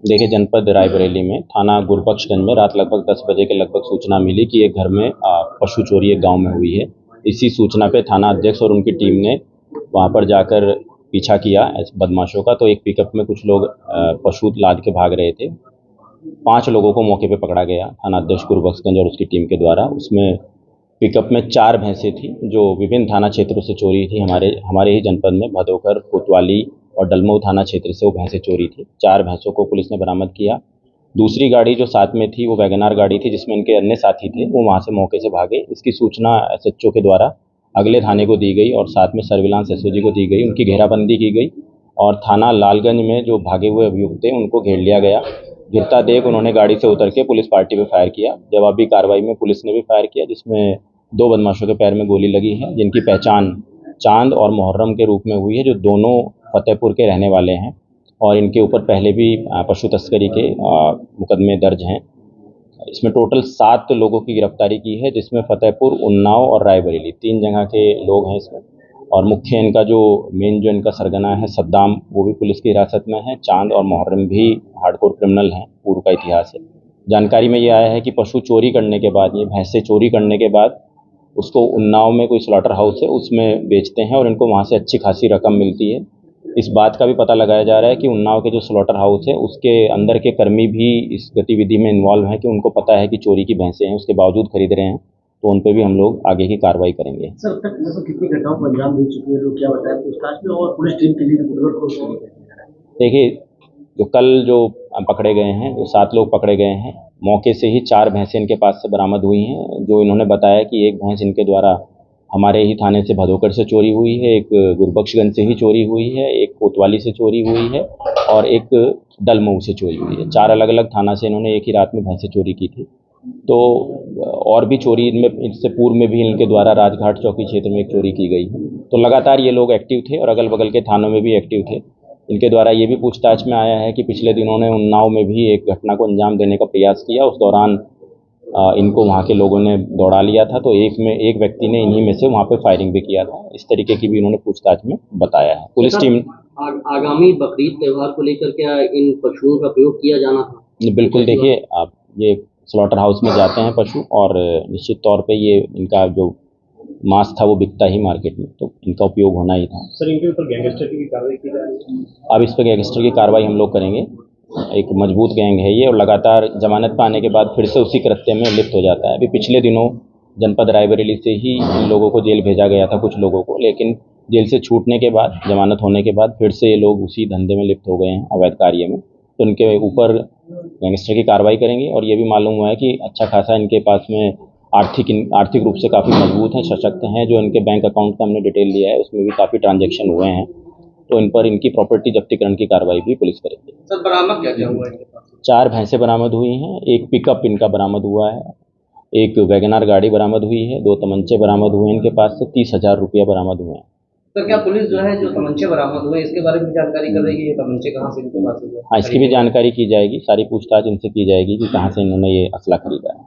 देखिए, जनपद रायबरेली में थाना गुरबख्शगंज में रात लगभग 10 बजे के लगभग सूचना मिली कि एक घर में पशु चोरी एक गांव में हुई है। इसी सूचना पे थाना अध्यक्ष और उनकी टीम ने वहां पर जाकर पीछा किया बदमाशों का। तो एक पिकअप में कुछ लोग पशु लाद के भाग रहे थे। 5 लोगों को मौके पे पकड़ा गया थाना अध्यक्ष गुरबख्शगंज और उसकी टीम के द्वारा। उसमें पिकअप में 4 भैंसें थी जो विभिन्न थाना क्षेत्रों से चोरी थी। हमारे ही जनपद में भदोकर, कोतवाली और डलमऊ थाना क्षेत्र से वो भैंसें चोरी थी। 4 भैंसों को पुलिस ने बरामद किया। दूसरी गाड़ी जो साथ में थी वो वैगनार गाड़ी थी जिसमें इनके अन्य साथी थे, वो वहाँ से मौके से भागे। इसकी सूचना एसएचओ के द्वारा अगले थाने को दी गई और साथ में सर्विलांस एसओजी को दी गई। उनकी घेराबंदी की गई और थाना लालगंज में जो भागे हुए अभियुक्त थे उनको घेर लिया गया। गिरता देख उन्होंने गाड़ी से उतर के पुलिस पार्टी पे फायर किया। जवाबी कार्रवाई में पुलिस ने भी फायर किया, जिसमें 2 बदमाशों के पैर में गोली लगी है, जिनकी पहचान चांद और मुहर्रम के रूप में हुई है, जो दोनों फतेहपुर के रहने वाले हैं और इनके ऊपर पहले भी पशु तस्करी के मुकदमे दर्ज हैं। इसमें टोटल 7 लोगों की गिरफ्तारी की है, जिसमें फतेहपुर, उन्नाव और रायबरेली 3 जगह के लोग हैं इसमें। और मुख्य इनका जो इनका सरगना है सद्दाम, वो भी पुलिस की हिरासत में है। चांद और मुहर्रम भी हार्डकोर क्रिमिनल हैं, पूर्व का इतिहास है। जानकारी में ये आया है कि पशु चोरी करने के बाद, ये भैंसे चोरी करने के बाद उसको उन्नाव में कोई स्लॉटर हाउस है उसमें बेचते हैं और इनको वहाँ से अच्छी खासी रकम मिलती है। इस बात का भी पता लगाया जा रहा है कि उन्नाव के जो स्लॉटर हाउस है उसके अंदर के कर्मी भी इस गतिविधि में इन्वॉल्व हैं, कि उनको पता है कि चोरी की भैंसें हैं, उसके बावजूद खरीद रहे हैं। तो उन पे भी हम लोग आगे की कार्रवाई करेंगे। सर, अब तक लगभग कितनी घटनाओं को अंजाम दे चुके हैं, लोग क्या बताएं पूछताछ में, और पुलिस टीम के लिए देखिए, जो पकड़े गए हैं, जो 7 लोग पकड़े गए हैं, मौके से ही 4 भैंसें इनके पास से बरामद हुई हैं। जो इन्होंने बताया कि एक भैंस इनके द्वारा हमारे ही थाने से भदोकर से चोरी हुई है, एक गुरबख्शगंज से ही चोरी हुई है, एक कोतवाली से चोरी हुई है और एक डलमऊ से चोरी हुई है। 4 अलग अलग थाना से इन्होंने एक ही रात में भैंसें चोरी की थी। तो और भी चोरी इनमें, इससे पूर्व में भी इनके द्वारा राजघाट चौकी क्षेत्र में एक चोरी की गई है। तो लगातार ये लोग एक्टिव थे और अगल बगल के थानों में भी एक्टिव थे। इनके द्वारा ये भी पूछताछ में आया है कि पिछले दिनों ने उन्नाव में भी एक घटना को अंजाम देने का प्रयास किया। उस दौरान इनको वहाँ के लोगों ने दौड़ा लिया था, तो एक व्यक्ति ने इन्हीं में से वहाँ पे फायरिंग भी किया था। इस तरीके की भी इन्होंने पूछताछ में बताया है। पुलिस टीम आगामी बकरीद त्यौहार को लेकर क्या इन पशुओं का प्रयोग किया जाना था? बिल्कुल, देखिए आप, ये स्लॉटर हाउस में जाते हैं पशु और निश्चित तौर पे ये इनका जो मांस था वो बिकता ही मार्केट में, तो इनका उपयोग होना ही था। सर, इनके ऊपर गैंगस्टर की कार्रवाई की जा रही है? अब इस पर गैंगस्टर की कार्रवाई हम लोग करेंगे। एक मजबूत गैंग है ये और लगातार जमानत पाने के बाद फिर से उसी कृत्य में लिप्त हो जाता है। अभी पिछले दिनों जनपद रायबरेली से ही इन लोगों को जेल भेजा गया था, कुछ लोगों को, लेकिन जेल से छूटने के बाद, जमानत होने के बाद फिर से ये लोग उसी धंधे में लिप्त हो गए हैं, अवैध कार्य में। तो इनके ऊपर गैंगस्टर की कार्रवाई करेंगे। और ये भी मालूम हुआ है कि अच्छा खासा इनके पास में आर्थिक रूप से काफ़ी मजबूत हैं, सशक्त हैं। जो इनके बैंक अकाउंट का हमने डिटेल लिया है उसमें भी काफ़ी ट्रांजैक्शन हुए हैं। तो इन पर इनकी प्रॉपर्टी जब्तीकरण की कार्रवाई भी पुलिस करेगी। सर, बरामद क्या हुआ है इनके पास? 4 भैंसें बरामद हुई हैं, एक पिकअप इनका बरामद हुआ है, एक वैगनार गाड़ी बरामद हुई है, 2 तमंचे बरामद हुए हैं इनके पास से, 30,000 रुपया बरामद हुए हैं। तो क्या पुलिस जो है, जो तमंचे बरामद हुए, इसके बारे में जानकारी कर रही है? ये तमंचे कहाँ से इनके पास हुए? हाँ, इसकी भी जानकारी की जाएगी। सारी पूछताछ इनसे की जाएगी कि कहाँ से इन्होंने ये असला खरीदा है।